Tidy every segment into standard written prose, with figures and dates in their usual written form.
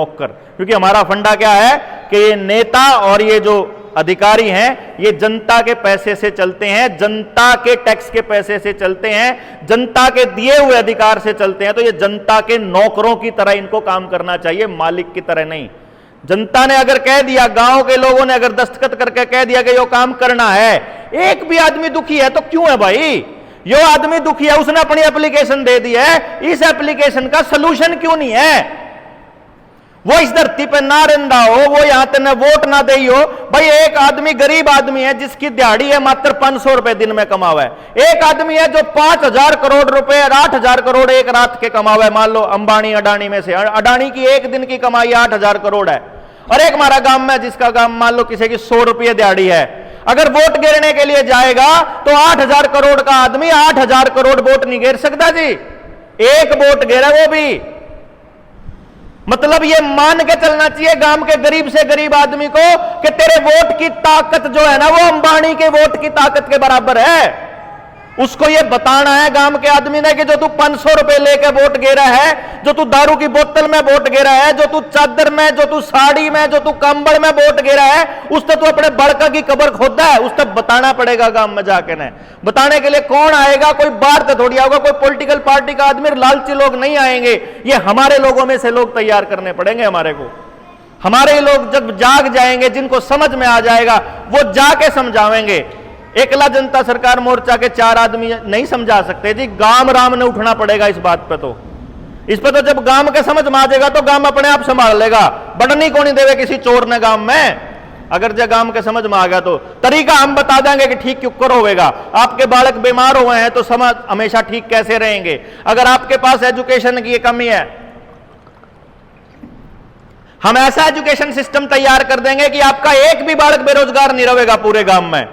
नौकर, क्योंकि हमारा फंडा क्या है कि ये नेता और ये जो अधिकारी हैं ये जनता के पैसे से चलते हैं, जनता के टैक्स के पैसे से चलते हैं, जनता के दिए हुए अधिकार से चलते हैं। तो ये जनता के नौकरों की तरह इनको काम करना चाहिए, मालिक की तरह नहीं। जनता ने अगर कह दिया, गांव के लोगों ने अगर दस्तखत करके कह दिया कि यो काम करना है, एक भी आदमी दुखी है तो क्यों है भाई? यो आदमी दुखी है, उसने अपनी एप्लीकेशन दे दी है, इस एप्लीकेशन का सोल्यूशन क्यों नहीं है? वो इस धरती पे ना रंदा हो, वो यहां तक वोट ना दे हो। भाई एक आदमी गरीब आदमी है जिसकी दिहाड़ी है मात्र 500 रुपए दिन में कमावा है, एक आदमी है जो 5000 करोड़ रुपए 8000 करोड़ एक रात के कमावा है। मान लो अंबानी अडानी में से, अडानी की एक दिन की कमाई 8000 करोड़ है, और एक हमारा गांव में जिसका गांव मान लो किसी की 100 रुपये दिहाड़ी है, अगर वोट गिरने के लिए जाएगा तो 8000 करोड़ का आदमी 8000 करोड़ वोट नहीं गिर सकता जी, एक वोट गिरा वो भी। मतलब ये मान के चलना चाहिए गांव के गरीब से गरीब आदमी को कि तेरे वोट की ताकत जो है ना वो अंबानी के वोट की ताकत के बराबर है। उसको ये बताना है गांव के आदमी ने कि जो तू 500 रुपए लेके वोट गिरा है, जो तू दारू की बोतल में वोट गिरा है, जो तू चादर में, जो तू साड़ी में, जो तू कंबल में वोट गिरा है, उससे तू अपने बड़का की कब्र खोदा है। उससे बताना पड़ेगा गांव में जाके ने। बताने के लिए कौन आएगा? कोई बाहर से थोड़ी आएगा, कोई पॉलिटिकल पार्टी का आदमी, लालची लोग नहीं आएंगे। ये हमारे लोगों में से लोग तैयार करने पड़ेंगे हमारे को। हमारे लोग जब जाग जाएंगे, जिनको समझ में आ जाएगा, वो जाके समझावेंगे। एकला जनता सरकार मोर्चा के 4 आदमी नहीं समझा सकते जी, गांव राम ने उठना पड़ेगा इस बात पे। तो इस पे तो जब गांव के समझ में आ जाएगा तो गांव अपने आप संभाल लेगा, बढ़नी को नहीं देवे किसी चोर ने गांव में। अगर जब गांव के समझ में आ गया तो तरीका हम बता देंगे कि ठीक क्यों करो होगा। आपके बालक बीमार हुए हैं तो समझ हमेशा ठीक कैसे रहेंगे। अगर आपके पास एजुकेशन की कमी है, हम ऐसा एजुकेशन सिस्टम तैयार कर देंगे कि आपका एक भी बालक बेरोजगार नहीं रहेगा पूरे गांव में।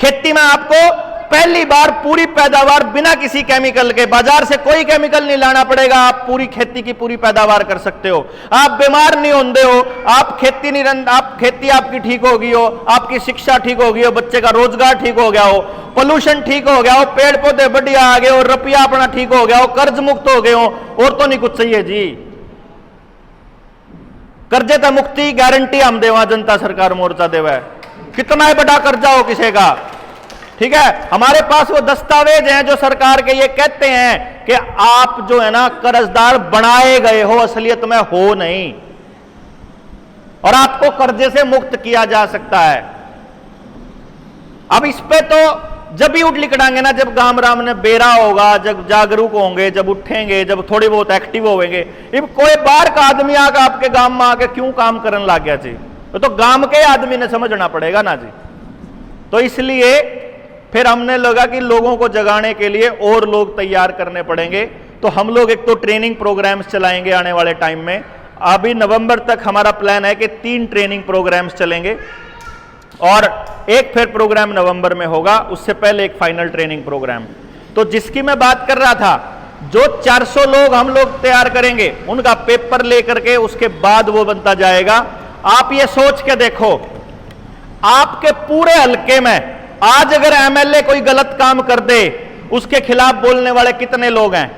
खेती में आपको पहली बार पूरी पैदावार बिना किसी केमिकल के, बाजार से कोई केमिकल नहीं लाना पड़ेगा, आप पूरी खेती की पूरी पैदावार कर सकते हो। आप बीमार नहीं होंगे हो, आप खेती आपकी ठीक होगी हो, आपकी शिक्षा ठीक होगी हो, बच्चे का रोजगार ठीक हो गया हो, पोल्यूशन ठीक हो गया हो, पेड़ पौधे बढ़िया आ गए हो, रुपया अपना ठीक हो गया हो, कर्ज मुक्त हो गए हो। और तो नहीं कुछ चाहिए जी। कर्जे तो मुक्ति गारंटी हम देवा, जनता सरकार मोर्चा देवा। कितना ही बड़ा कर्जा हो किसी का, ठीक है, हमारे पास वो दस्तावेज हैं जो सरकार के ये कहते हैं कि आप जो है ना कर्जदार बनाए गए हो, असलियत में हो नहीं, और आपको कर्जे से मुक्त किया जा सकता है। अब इस पे तो जब भी उठ लिकड़ांगे ना, जब गांव राम ने बेरा होगा, जब जागरूक होंगे, जब उठेंगे, जब थोड़ी बहुत एक्टिव होंगे। अब कोई बाहर का आदमी आकर आपके गांव में आके क्यों काम करने लग गया जी, तो गांव के आदमी ने समझना पड़ेगा ना जी। तो इसलिए फिर हमने लगा कि लोगों को जगाने के लिए और लोग तैयार करने पड़ेंगे। तो हम लोग एक तो ट्रेनिंग प्रोग्राम्स चलाएंगे आने वाले टाइम में। अभी नवंबर तक हमारा प्लान है कि 3 ट्रेनिंग प्रोग्राम्स चलेंगे, और एक फिर प्रोग्राम नवंबर में होगा, उससे पहले एक फाइनल ट्रेनिंग प्रोग्राम। तो जिसकी मैं बात कर रहा था, जो 400 लोग हम लोग तैयार करेंगे, उनका पेपर लेकर के उसके बाद वो बनता जाएगा। आप ये सोच के देखो, आपके पूरे हलके में आज अगर एमएलए कोई गलत काम कर दे, उसके खिलाफ बोलने वाले कितने लोग हैं?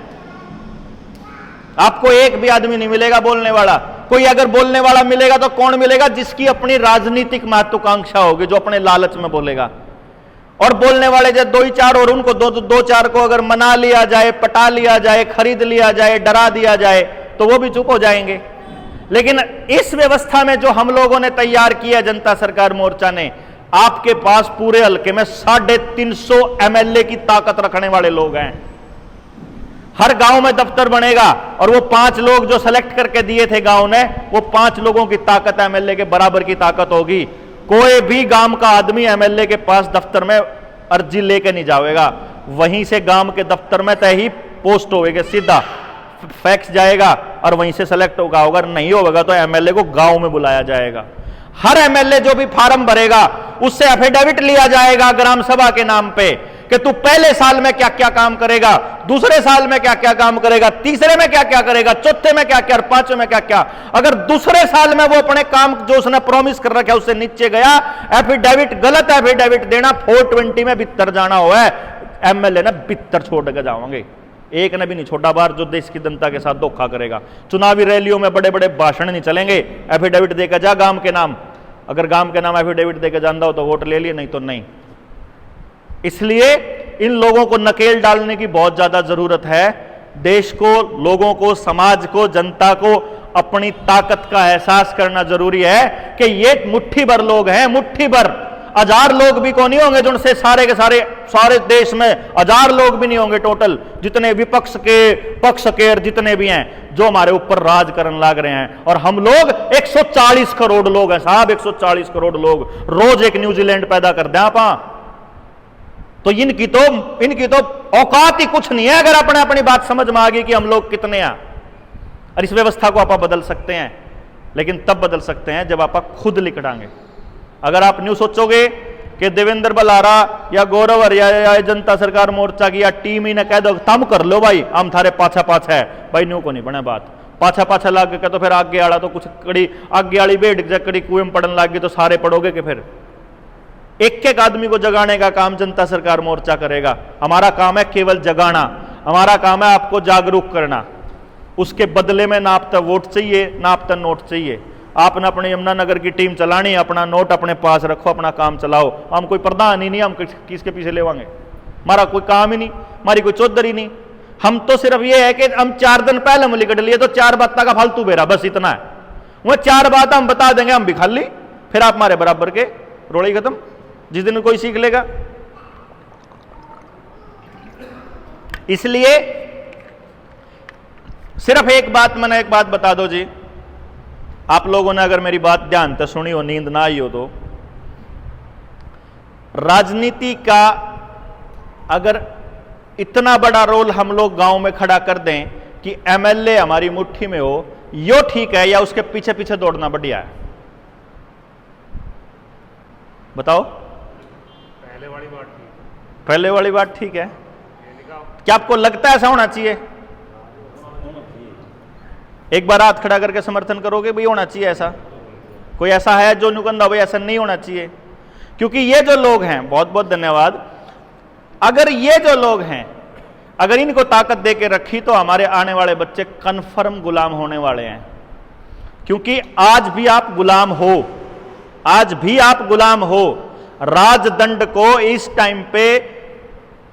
आपको एक भी आदमी नहीं मिलेगा बोलने वाला। कोई अगर बोलने वाला मिलेगा तो कौन मिलेगा? जिसकी अपनी राजनीतिक महत्वाकांक्षा होगी, जो अपने लालच में बोलेगा। और बोलने वाले जो 2-4 और उनको 2-4 को अगर मना लिया जाए, पटा लिया जाए, खरीद लिया जाए, डरा दिया जाए, तो वो भी चुप हो जाएंगे। लेकिन इस व्यवस्था में जो हम लोगों ने तैयार किया, जनता सरकार मोर्चा ने, आपके पास पूरे हल्के में 350 एमएलए की ताकत रखने वाले लोग हैं। हर गांव में दफ्तर बनेगा, और वो 5 लोग जो सेलेक्ट करके दिए थे गांव ने, वो 5 लोगों की ताकत एमएलए के बराबर की ताकत होगी। कोई भी गांव का आदमी एमएलए के पास दफ्तर में अर्जी लेके नहीं जाएगा, वहीं से गांव के दफ्तर में तय ही पोस्ट होगा, सीधा फैक्स जाएगा और वहीं से सेलेक्ट होगा। अगर नहीं होगा तो एमएलए को गांव में बुलाया जाएगा। हर एमएलए जो भी फार्म भरेगा, उससे एफिडेविट लिया जाएगा ग्राम सभा के नाम पे कि तू पहले साल में क्या क्या काम करेगा, दूसरे साल में क्या क्या काम करेगा, तीसरे में क्या क्या करेगा, चौथे में क्या क्या, और 5वें में क्या क्या। अगर दूसरे साल में वो अपने काम जो उसने प्रॉमिस कर रखा है उससे नीचे गया, एफिडेविट गलत एफिडेविट देना, 420 में भीतर जाना हुआ है, एमएलए ने भीतर छोड़ के जाओगे। एक ने भी नहीं छोटा बार जो देश की जनता के साथ धोखा करेगा। चुनावी रैलियों में बड़े बड़े भाषण नहीं चलेंगे, एफिडेविट देकर जा गांव के नाम, अगर गांव के नाम एफिडेविट देकर जानता हो तो वोट ले लिए, नहीं तो नहीं। इसलिए इन लोगों को नकेल डालने की बहुत ज्यादा जरूरत है। देश को, लोगों को, समाज को, जनता को अपनी ताकत का एहसास करना जरूरी है कि ये मुट्ठी भर लोग हैं, मुट्ठी भर, 1000 लोग भी को नहीं होंगे, जिनसे सारे के सारे देश में 1000 लोग भी नहीं होंगे टोटल, जितने विपक्ष के, पक्ष के जितने भी हैं, जो हमारे ऊपर राज करने लग रहे हैं। और हम लोग 140 करोड़ लोग हैं साहब, 140 करोड़ लोग, रोज एक न्यूजीलैंड पैदा कर दें आप। तो इनकी तो औकात ही कुछ नहीं है अगर अपनी बात समझ में आ गई कि हम लोग कितने हैं। और इस व्यवस्था को आप बदल सकते हैं, लेकिन तब बदल सकते हैं जब आप खुद लिखड़ांगे। अगर आप न्यू सोचोगे कि देवेंद्र बलारा या गौरव अरिया या जनता सरकार मोर्चा की या टीम ही ने कह दो तम कर लो भाई, हम थारे पाछा पाछा है भाई, न्यू को नहीं बने बात। पाछा पाछा लाग के तो फिर आगे आड़ा तो कुछ कड़ी आगे आड़ी बेट कड़ी कुएं में पड़न लाग गई तो सारे पड़ोगे कि फिर एक एक आदमी को जगाने का काम जनता सरकार मोर्चा करेगा। हमारा काम है केवल जगाना, हमारा काम है आपको जागरूक करना। उसके बदले में ना आपका वोट चाहिए ना आपका नोट चाहिए। आपने अपने यमुनानगर की टीम चलानी, अपना नोट अपने पास रखो, अपना काम चलाओ। हम कोई प्रधान ही नहीं, हम किसके पीछे लेवांगे, हमारा कोई काम ही नहीं, हमारी कोई चौधरी नहीं। हम तो सिर्फ ये है कि हम 4 दिन पहले हम लिखट लिए तो 4 बात का फालतू बेरा, बस इतना है। वो 4 बात हम बता देंगे, हम भी खा ली, फिर आप हमारे बराबर के, रोड़ी खत्म। जिस दिन कोई सीख लेगा। इसलिए सिर्फ एक बात बता दो जी, आप लोगों ने अगर मेरी बात ध्यान से सुनी हो, नींद ना आई हो, तो राजनीति का अगर इतना बड़ा रोल हम लोग गांव में खड़ा कर दें कि एमएलए हमारी मुट्ठी में हो, यो ठीक है या उसके पीछे पीछे दौड़ना बढ़िया है? बताओ। पहले वाली बात ठीक है। क्या आपको लगता है ऐसा होना चाहिए? एक बार हाथ खड़ा करके समर्थन करोगे भाई होना चाहिए ऐसा? कोई ऐसा है जो नुकंदा भाई ऐसा नहीं होना चाहिए? क्योंकि ये जो लोग हैं, बहुत बहुत धन्यवाद, अगर ये जो लोग हैं अगर इनको ताकत दे के रखी तो हमारे आने वाले बच्चे कन्फर्म गुलाम होने वाले हैं। क्योंकि आज भी आप गुलाम हो, आज भी आप गुलाम हो। राजदंड को इस टाइम पे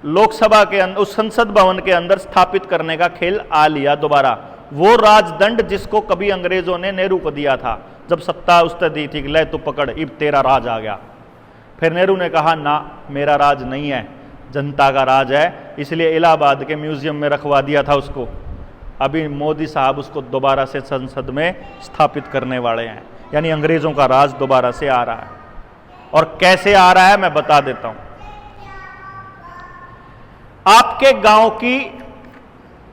लोकसभा के अंदर, उस संसद भवन के अंदर स्थापित करने का खेल आ लिया दोबारा। वो राजदंड जिसको कभी अंग्रेजों ने नेहरू को दिया था, जब सत्ता उसने दी थी, ले तू पकड़, इब तेरा राज आ गया। फिर नेहरू ने कहा ना, मेरा राज नहीं है, जनता का राज है, इसलिए इलाहाबाद के म्यूजियम में रखवा दिया था उसको। अभी मोदी साहब उसको दोबारा से संसद में स्थापित करने वाले हैं, यानी अंग्रेजों का राज दोबारा से आ रहा है। और कैसे आ रहा है मैं बता देता हूं। आपके गांव की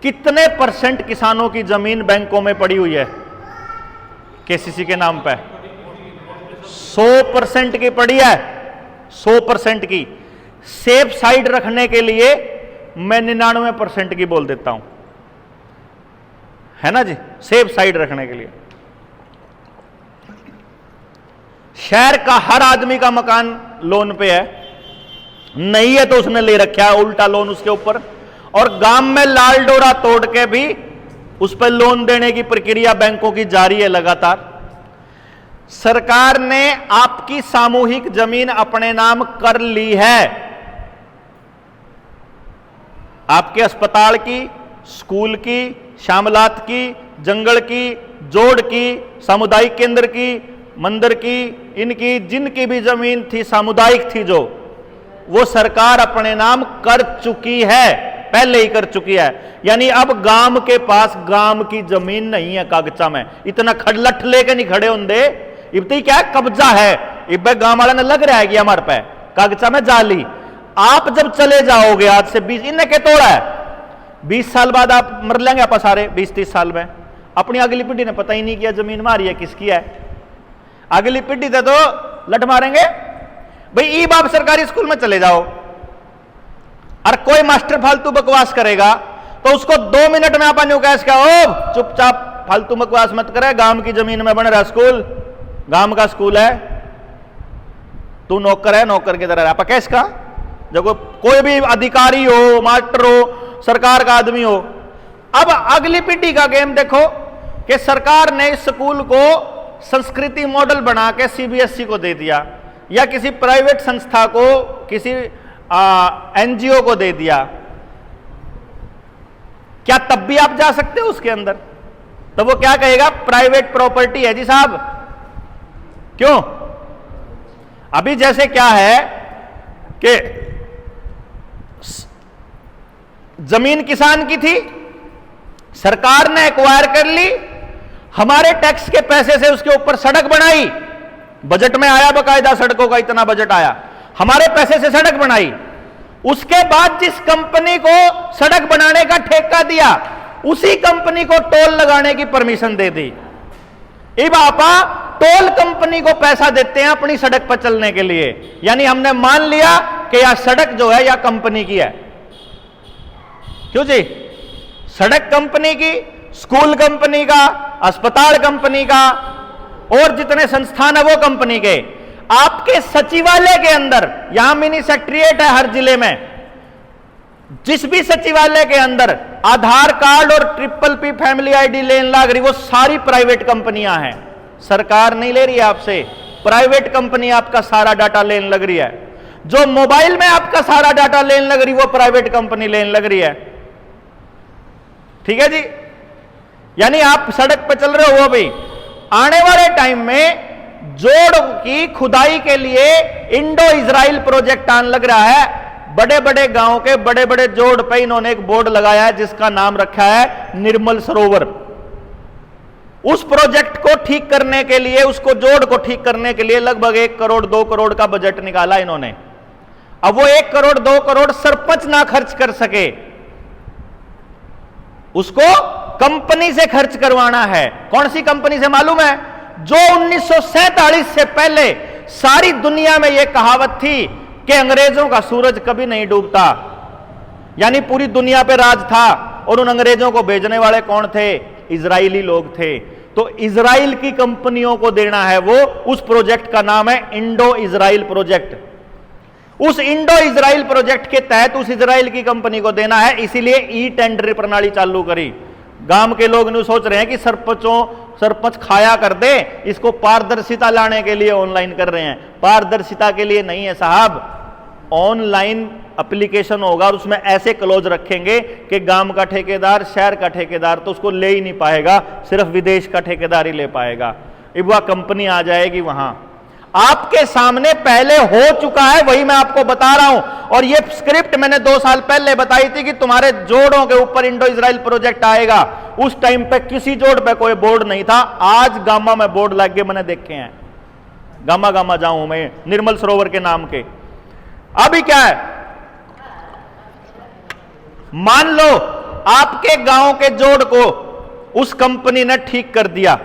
कितने % किसानों की जमीन बैंकों में पड़ी हुई है केसीसी के नाम पे? 100% की पड़ी है, 100% की। सेफ साइड रखने के लिए मैं 99% की बोल देता हूं, है ना जी? सेफ साइड रखने के लिए शहर का हर आदमी का मकान लोन पे है, नहीं है तो उसने ले रखा है उल्टा लोन उसके ऊपर। और गांव में लाल डोरा तोड़ के भी उस पर लोन देने की प्रक्रिया बैंकों की जारी है लगातार। सरकार ने आपकी सामूहिक जमीन अपने नाम कर ली है। आपके अस्पताल की, स्कूल की, श्यामलात की, जंगल की, जोड़ की, सामुदायिक केंद्र की, मंदिर की, इनकी जिनकी भी जमीन थी सामुदायिक थी जो, वो सरकार अपने नाम कर चुकी है, पहले ही कर चुकी है। यानी अब गांव के पास गांव की जमीन नहीं है कागजा में। इतना खड़लठ लेके नहीं खड़े होंगे, इतनी क्या है, कब्जा है। इब गांव वाला ने लग रहा है कि हमारे पे कागजा में जाली। आप जब चले जाओगे आज से 20, इन्हें के तोड़ा है, 20 साल बाद आप मर लेंगे आप सारे, 20-30 साल में। अपनी अगली पीढ़ी ने पता ही नहीं किया जमीन हमारी है किसकी है। अगली पीढ़ी से तो लट मारेंगे भाई, ई बाप सरकारी स्कूल में चले जाओ। और कोई मास्टर फालतू बकवास करेगा तो उसको 2 मिनट में अपन कैस क्या हो, चुपचाप फालतू बकवास मत करे, गांव की जमीन में बन रहा स्कूल, गांव का स्कूल है, तू नौकर है, नौकर की तरह आप कैस का जब कोई भी अधिकारी हो, मास्टर हो, सरकार का आदमी हो। अब अगली पीढ़ी का गेम देखो कि सरकार ने इस स्कूल को संस्कृति मॉडल बना के सीबीएसई को दे दिया, या किसी प्राइवेट संस्था को, किसी एनजीओ को दे दिया। क्या तब भी आप जा सकते हो उसके अंदर? तो वो क्या कहेगा? प्राइवेट प्रॉपर्टी है जी साहब। क्यों? अभी जैसे क्या है कि जमीन किसान की थी, सरकार ने एक्वायर कर ली, हमारे टैक्स के पैसे से उसके ऊपर सड़क बनाई, बजट में आया बकायदा, सड़कों का इतना बजट आया, हमारे पैसे से सड़क बनाई। उसके बाद जिस कंपनी को सड़क बनाने का ठेका दिया, उसी कंपनी को टोल लगाने की परमिशन दे दी। अब आपा टोल कंपनी को पैसा देते हैं अपनी सड़क पर चलने के लिए, यानी हमने मान लिया कि यह सड़क जो है यह कंपनी की है। क्यों जी? सड़क कंपनी की, स्कूल कंपनी का, अस्पताल कंपनी का, और जितने संस्थान है वो कंपनी के। आपके सचिवालय के अंदर, यहां मिनी सेक्रेटरीट है हर जिले में, जिस भी सचिवालय के अंदर आधार कार्ड और PPP फैमिली आईडी लेन लाग रही, वो सारी प्राइवेट कंपनियां हैं। सरकार नहीं ले रही है आपसे, प्राइवेट कंपनी आपका सारा डाटा लेन लग रही है। जो मोबाइल में आपका सारा डाटा लेन लग रही, वो प्राइवेट कंपनी लेन लग रही है। ठीक है जी? यानी आप सड़क पे चल रहे हो, वो भी आने वाले टाइम में जोड़ की खुदाई के लिए इंडो इजराइल प्रोजेक्ट आने लग रहा है। बड़े बड़े गांव के बड़े बड़े जोड़ पे इन्होंने एक बोर्ड लगाया है जिसका नाम रखा है निर्मल सरोवर। उस प्रोजेक्ट को ठीक करने के लिए, उसको जोड़ को ठीक करने के लिए लगभग 1 करोड़ 2 करोड़ का बजट निकाला इन्होंने। अब वो 1 करोड़ 2 करोड़ सरपंच ना खर्च कर सके, उसको कंपनी से खर्च करवाना है। कौन सी कंपनी से मालूम है? जो 1947 से पहले सारी दुनिया में यह कहावत थी कि अंग्रेजों का सूरज कभी नहीं डूबता, यानी पूरी दुनिया पे राज था, और उन अंग्रेजों को भेजने वाले कौन थे? इजरायली लोग थे। तो इजराइल की कंपनियों को देना है वो। उस प्रोजेक्ट का नाम है इंडो इजराइल प्रोजेक्ट। उस इंडो इजराइल प्रोजेक्ट के तहत उस इजराइल की कंपनी को देना है, इसीलिए ई टेंडर प्रणाली चालू करी। गांव के लोग नहीं सोच रहे हैं कि सरपंच खाया कर दे, इसको पारदर्शिता लाने के लिए ऑनलाइन कर रहे हैं। पारदर्शिता के लिए नहीं है साहब, ऑनलाइन एप्लीकेशन होगा और उसमें ऐसे क्लोज रखेंगे कि गांव का ठेकेदार, शहर का ठेकेदार तो उसको ले ही नहीं पाएगा, सिर्फ विदेश का ठेकेदार ही ले पाएगा। अब वह कंपनी आ जाएगी वहां। आपके सामने पहले हो चुका है, वही मैं आपको बता रहा हूं। और यह स्क्रिप्ट मैंने 2 साल पहले बताई थी कि तुम्हारे जोड़ों के ऊपर इंडो इजराइल प्रोजेक्ट आएगा। उस टाइम पे किसी जोड़ पे कोई बोर्ड नहीं था। आज गामा में बोर्ड लग गए, मैंने देखे हैं। गामा जाऊं मैं, निर्मल सरोवर के नाम के। अभी क्या है, मान लो आपके गांव के जोड़ को उस कंपनी ने ठीक कर दिया।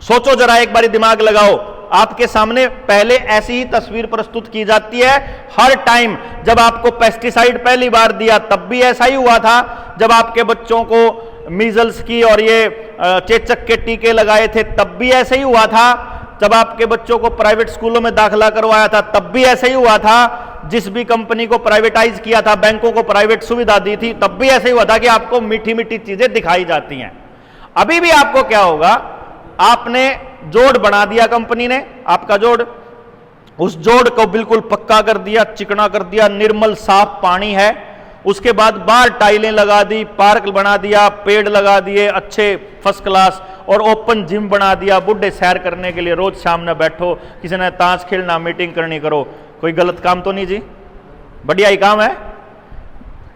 सोचो जरा, एक बारी दिमाग लगाओ। आपके सामने पहले ऐसी ही तस्वीर प्रस्तुत की जाती है हर टाइम। जब आपको पेस्टिसाइड पहली बार दिया तब भी ऐसा ही हुआ था। जब आपके बच्चों को मीजल्स की और ये चेचक के टीके लगाए थे तब भी ऐसे ही हुआ था। जब आपके बच्चों को प्राइवेट स्कूलों में दाखिला करवाया था तब भी ऐसे ही हुआ था। जिस भी कंपनी को प्राइवेटाइज किया था, बैंकों को प्राइवेट सुविधा दी थी, तब भी ऐसे ही हुआ था कि आपको मीठी मीठी चीजें दिखाई जाती हैं। अभी भी आपको क्या होगा, आपने जोड़ बना दिया कंपनी ने, आपका जोड़, उस जोड़ को बिल्कुल पक्का कर दिया, चिकना कर दिया, निर्मल साफ पानी है। उसके बाद बाहर टाइलें लगा दी, पार्क बना दिया, पेड़ लगा दिए अच्छे फर्स्ट क्लास, और ओपन जिम बना दिया। बुढ़े सैर करने के लिए रोज शाम में बैठो, किसी ने ताश खेलना, मीटिंग करनी, करो। कोई गलत काम तो नहीं जी, बढ़िया ही काम है।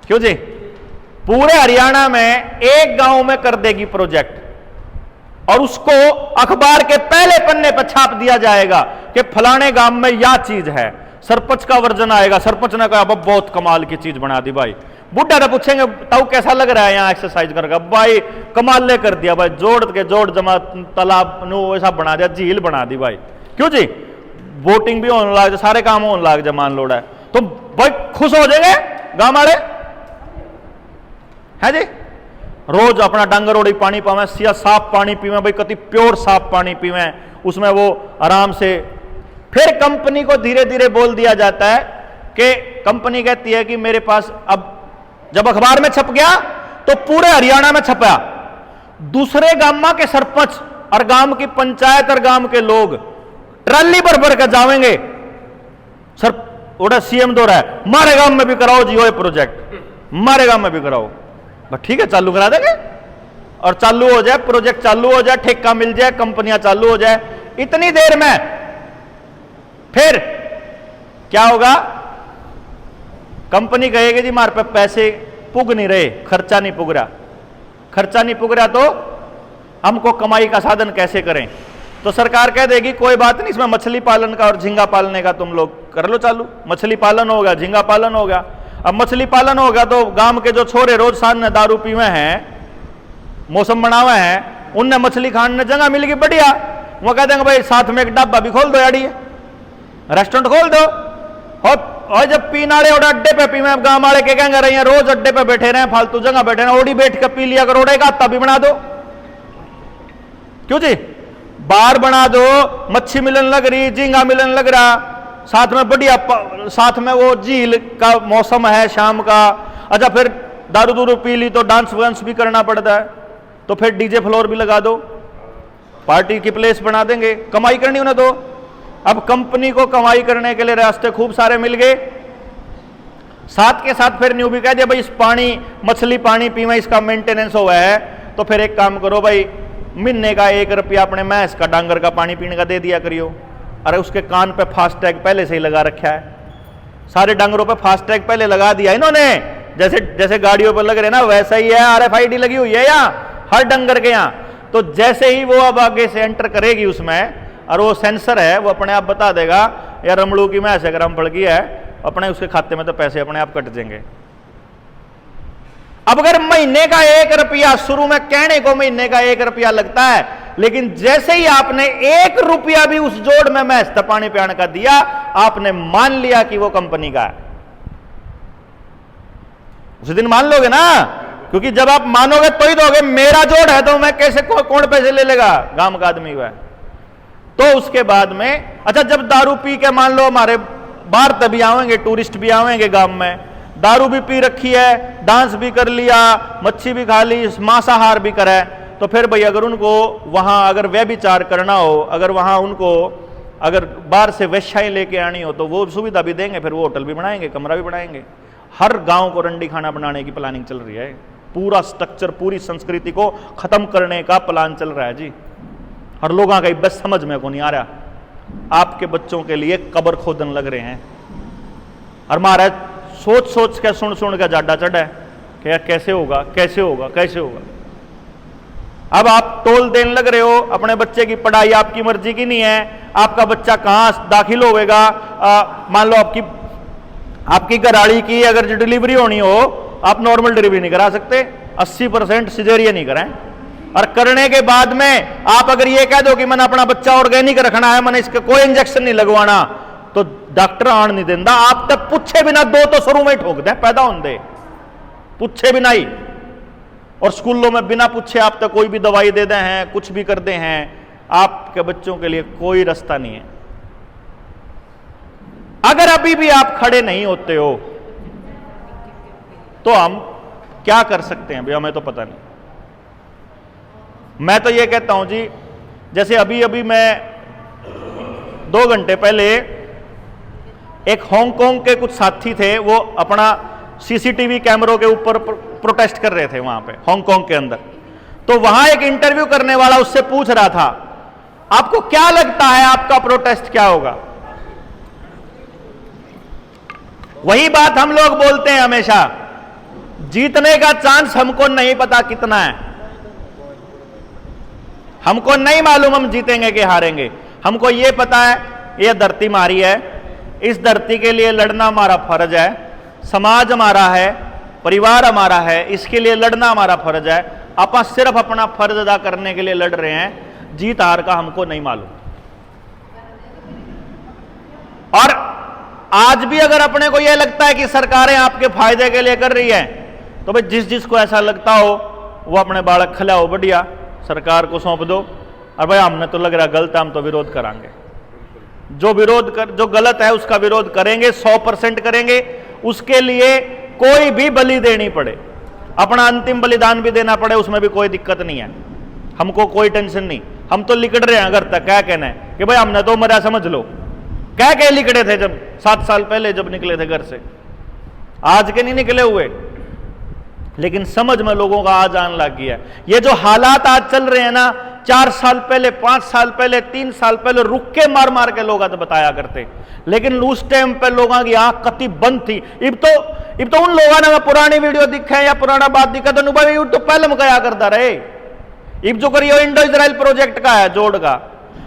क्यों जी? पूरे हरियाणा में एक गांव में कर देगी प्रोजेक्ट, और उसको अखबार के पहले पन्ने पर छाप दिया जाएगा कि फलाने गांव में यह चीज है। सरपंच का वर्जन आएगा, सरपंच ने कहा बहुत कमाल की चीज बना दी भाई। बुढ़ा ने पूछेंगे ताऊ कैसा लग रहा है यहाँ एक्सरसाइज करके, भाई कमाल ले कर दिया भाई, जोड़ के जोड़ जमा तालाब नु ऐसा बना दिया, झील बना दी भाई। क्यों जी? वोटिंग भी होने लग जाए, सारे काम होने लग जाए, मान लोड़ा है तो भाई खुश हो जाएंगे गांव वाले, है जी। रोज अपना डांगर ओड़ी पानी पावे, सिया साफ पानी पीवे भाई, कति प्योर साफ पानी पीवे, उसमें वो आराम से। फिर कंपनी को धीरे धीरे बोल दिया जाता है कि कंपनी कहती है कि मेरे पास, अब जब अखबार में छप गया तो पूरे हरियाणा में छपा, दूसरे गांव के सरपंच और गांव की पंचायत और गांव के लोग ट्राली पर भर कर जाएंगे, सर ओड़ा सीएम दो रहा है, मारे गांव में भी कराओ जी, वो प्रोजेक्ट मारे गांव में भी कराओ। बस ठीक है, चालू करा देंगे और चालू हो जाए, प्रोजेक्ट चालू हो जाए, ठेका मिल जाए, कंपनियां चालू हो जाए, इतनी देर में फिर क्या होगा? कंपनी कहेगी जी हमारे पे पैसे पुग नहीं रहे, खर्चा नहीं पुग रहा, खर्चा नहीं पुग रहा तो हमको कमाई का साधन कैसे करें? तो सरकार कह देगी कोई बात नहीं, इसमें मछली पालन का और झींगा पालने का तुम लोग कर लो चालू, मछली पालन होगा, झींगा पालन होगा। अब मछली पालन होगा तो गांव के जो छोरे रोज सामने दारू पीवे हैं, मौसम बनावे हैं, उनने मछली खाने जगह मिल गई बढ़िया, वो कह देंगे भाई साथ में एक डब्बा भी खोल दो, याड़ी रेस्टोरेंट खोल दो। और जब पीना रहे और अड्डे पे पीवे, गांव वाले के कहेंगे रहे रोज अड्डे पे बैठे रहे, फालतू जगह बैठे रहे, ओडी बैठ कर पी लिया करो, ओडे का आता भी बना दो, क्यों जी? बार बना दो, मच्छी मिलन लग रही, झींगा मिलन लग रहा, साथ में बढ़िया, साथ में वो झील का मौसम है शाम का। अच्छा फिर दारू दूरू पी ली तो डांस वांस भी करना पड़ता है, तो फिर डीजे फ्लोर भी लगा दो, पार्टी की प्लेस बना देंगे, कमाई करनी उन्हें दो। अब कंपनी को कमाई करने के लिए रास्ते खूब सारे मिल गए, साथ के साथ फिर न्यू भी कह दिया भाई इस पानी, मछली पानी पीवे, इसका मेंटेनेंस हुआ है, तो फिर एक काम करो भाई, महीने का 1 रुपया अपने मैस का डांगर का पानी पीने का दे दिया करियो। अरे उसके कान पे फास्टैग पहले से ही लगा रखा है, सारे डांगरों पे फास्टैग पहले लगा दिया इन्होंने, जैसे जैसे गाड़ियों पर लग रहे ना वैसा ही है, RFID लगी हुई है यहाँ हर डंगर के यहाँ। तो जैसे ही वो अब आगे से एंटर करेगी उसमें, और वो सेंसर है वो अपने आप बता देगा यार रमड़ू की मैस ग्राम पड़ गई है, अपने उसके खाते में तो पैसे अपने आप कट जाएंगे। अब अगर महीने का 1 रुपया, शुरू में कहने को महीने का 1 रुपया लगता है, लेकिन जैसे ही आपने 1 रुपया भी उस जोड़ में मैस पानी पियाने का दिया, आपने मान लिया कि वो कंपनी का है, उसी दिन मान लोगे ना, क्योंकि जब आप मानोगे तो ही दोगे, मेरा जोड़ है तो मैं कैसे, कौन पैसे ले लेगा? गांव का आदमी हुआ है। तो उसके बाद में अच्छा जब दारू पी के मान लो हमारे बाहर तभी आवेंगे, टूरिस्ट भी आवेंगे गांव में, दारू भी पी रखी है, डांस भी कर लिया, मच्छी भी खा ली, मांसाहार भी करा है, तो फिर भाई अगर उनको वहां अगर व्यभिचार करना हो, अगर वहां उनको अगर बाहर से वेश्याएं लेके आनी हो तो वो सुविधा भी देंगे, फिर वो होटल भी बनाएंगे, कमरा भी बनाएंगे। हर गांव को रंडी खाना बनाने की प्लानिंग चल रही है, पूरा स्ट्रक्चर, पूरी संस्कृति को खत्म करने का प्लान चल रहा है जी। और लोगों का बस समझ में को नहीं आ रहा, आपके बच्चों के लिए कब्र खोदन लग रहे हैं, और महाराज सोच सोच के सुन सुन के जाडा चढ़ा है कि यार कैसे होगा, कैसे होगा, कैसे होगा। अब आप टोल देने लग रहे हो, अपने बच्चे की पढ़ाई आपकी मर्जी की नहीं है, आपका बच्चा कहां दाखिल होगा, मान लो आपकी घराड़ी की अगर जो डिलीवरी होनी हो, आप नॉर्मल डिलीवरी नहीं करा सकते, 80% सिजेरियन ही कराएं, और करने के बाद में आप अगर ये कह दो कि मैंने अपना बच्चा ऑर्गेनिक रखना है, मैंने इसका कोई इंजेक्शन नहीं लगवाना, तो डॉक्टर आन नहीं देता, आप तक पूछे बिना 2 तो शुरू में ठोक दे, पैदा होने दे, पूछे बिना ही। और स्कूलों में बिना पूछे आप तक कोई भी दवाई दे दे हैं, कुछ भी कर दे हैं, आपके बच्चों के लिए कोई रास्ता नहीं है। अगर अभी भी आप खड़े नहीं होते हो तो हम क्या कर सकते हैं भाई, हमें तो पता नहीं। मैं तो ये कहता हूं जी, जैसे अभी अभी मैं 2 घंटे पहले एक हांगकांग के कुछ साथी थे, वो अपना सीसीटीवी कैमरों के ऊपर प्रोटेस्ट कर रहे थे वहां पे हांगकांग के अंदर। तो वहां एक इंटरव्यू करने वाला उससे पूछ रहा था, आपको क्या लगता है आपका प्रोटेस्ट क्या होगा? वही बात हम लोग बोलते हैं हमेशा, जीतने का चांस हमको नहीं पता कितना है, हमको नहीं मालूम हम जीतेंगे कि हारेंगे। हमको यह पता है यह धरती हमारी है, इस धरती के लिए लड़ना हमारा फर्ज है, समाज हमारा है, परिवार हमारा है, इसके लिए लड़ना हमारा फर्ज है। आप सिर्फ अपना फर्ज अदा करने के लिए लड़ रहे हैं, जीत हार का हमको नहीं मालूम। और आज भी अगर अपने को यह लगता है कि सरकारें आपके फायदे के लिए कर रही है, तो भाई जिस जिसको ऐसा लगता हो वो अपने बालक खिलाओ, बढ़िया सरकार को सौंप दो, और भाई हमने तो लग रहा गलत, हम तो विरोध करांगे। जो गलत है उसका विरोध करेंगे, 100% करेंगे। उसके लिए कोई भी बलि देनी पड़े, अपना अंतिम बलिदान भी देना पड़े, उसमें भी कोई दिक्कत नहीं है, हमको कोई टेंशन नहीं। हम तो लिकड़ रहे हैं घर तक, क्या कहना है कि भाई हमने तो मरा समझ लो। क्या कह लिकड़े थे जब 7 साल पहले जब निकले थे घर से, आज के नहीं निकले हुए, लेकिन समझ में लोगों का आज आने लग गया। ये जो हालात आज चल रहे हैं ना, 4 साल पहले, 5 साल पहले, 3 साल पहले रुक के मार मार के लोग तो बताया करते, लेकिन उस टाइम पे लोगों की आंख कति बंद थी। इब तो उन लोगों ने पुरानी वीडियो दिखे या पुराना बात दिखा तो भाई तो पहले में क्या करता रहे। इब जो करिए इंडो इजराइल प्रोजेक्ट का है, जोड़ का,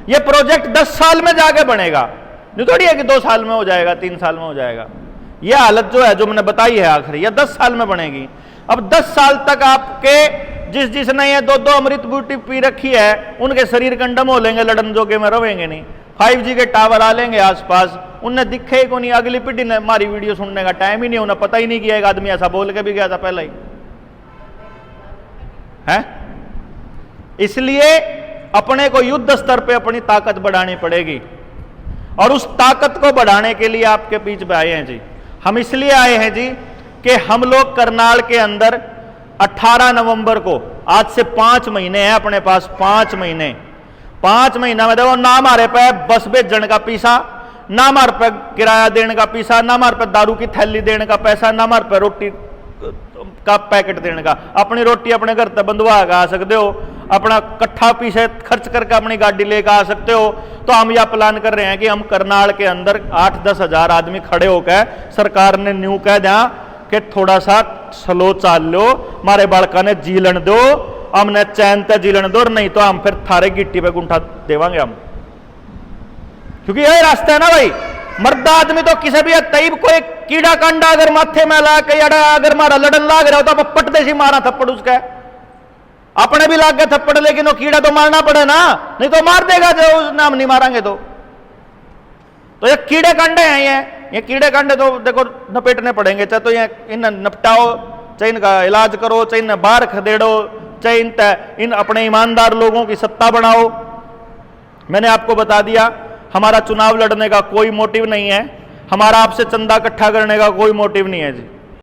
ये प्रोजेक्ट 10 साल में जाके बनेगा, नहीं थोड़ी है कि 2 साल में हो जाएगा, 3 साल में हो जाएगा। ये हालत जो है जो मैंने बताई है आखिरी, ये 10 साल में बनेगी। अब 10 साल तक आपके जिसने ये 2-2 अमृत बूटी पी रखी है, उनके शरीर कंडम हो लेंगे, लड़न जोगे में रहेंगे नहीं। 5G के टावर आ लेंगे आसपास, उन्हें दिखे को नहीं, अगली पीढ़ी ने हमारी वीडियो सुनने का टाइम ही नहीं, उन्हें पता ही नहीं किया। एक आदमी ऐसा बोल के भी गया था पहले ही है। इसलिए अपने को युद्ध स्तर पे अपनी ताकत बढ़ानी पड़ेगी, और उस ताकत को बढ़ाने के लिए आपके बीच में आए हैं जी। हम इसलिए आए हैं जी कि हम लोग करनाल के अंदर 18 नवंबर को, आज से 5 महीने हैं अपने पास, 5 महीना में देखो ना हमारे पे बस बेचने का पैसा, ना हमारे पे किराया देने का पैसा, ना हमारे पे दारू की थैली देने का पैसा, ना हमारे पे रोटी का पैकेट देने का। अपनी रोटी अपने घर तक बंधवा के आ सकते हो, अपना कट्ठा पीछे खर्च करके अपनी गाड़ी लेकर आ सकते हो। तो हम यह प्लान कर रहे हैं कि हम करनाल के अंदर 8-10 हजार आदमी खड़े होकर, सरकार ने न्यू कह दिया कि थोड़ा सा स्लो चाल लो, हमारे बालका ने जीलन दो, हमने चैन ते जीलन दो, नहीं तो हम फिर थारे गिट्टी पे गुंठा देवांगे हम। क्योंकि यही रास्ता है ना भाई, मर्द आदमी तो किसी भी तईब कोई कीड़ा कांडा अगर माथे में ला के अगर मारा लड़न लाग रहा हो तो पट देसी मारा थप्पड़ उसका, अपने भी लाग गए थप्पड़, लेकिन वो कीड़ा तो मारना पड़े ना, नहीं तो मार देगा जो नाम नहीं मारेंगे तो ये कीड़े कांडे हैं। ये कीड़े कांडे तो देखो नपेटने पड़ेंगे, चाहे तो ये इन नपटाओ, चाहे इनका इलाज करो, चाहे इन्हें बाहर खदेड़ो, चाहे इन अपने ईमानदार लोगों की सत्ता बनाओ। मैंने आपको बता दिया हमारा चुनाव लड़ने का कोई मोटिव नहीं है, हमारा आपसे चंदा इकट्ठा करने का कोई मोटिव नहीं है जी।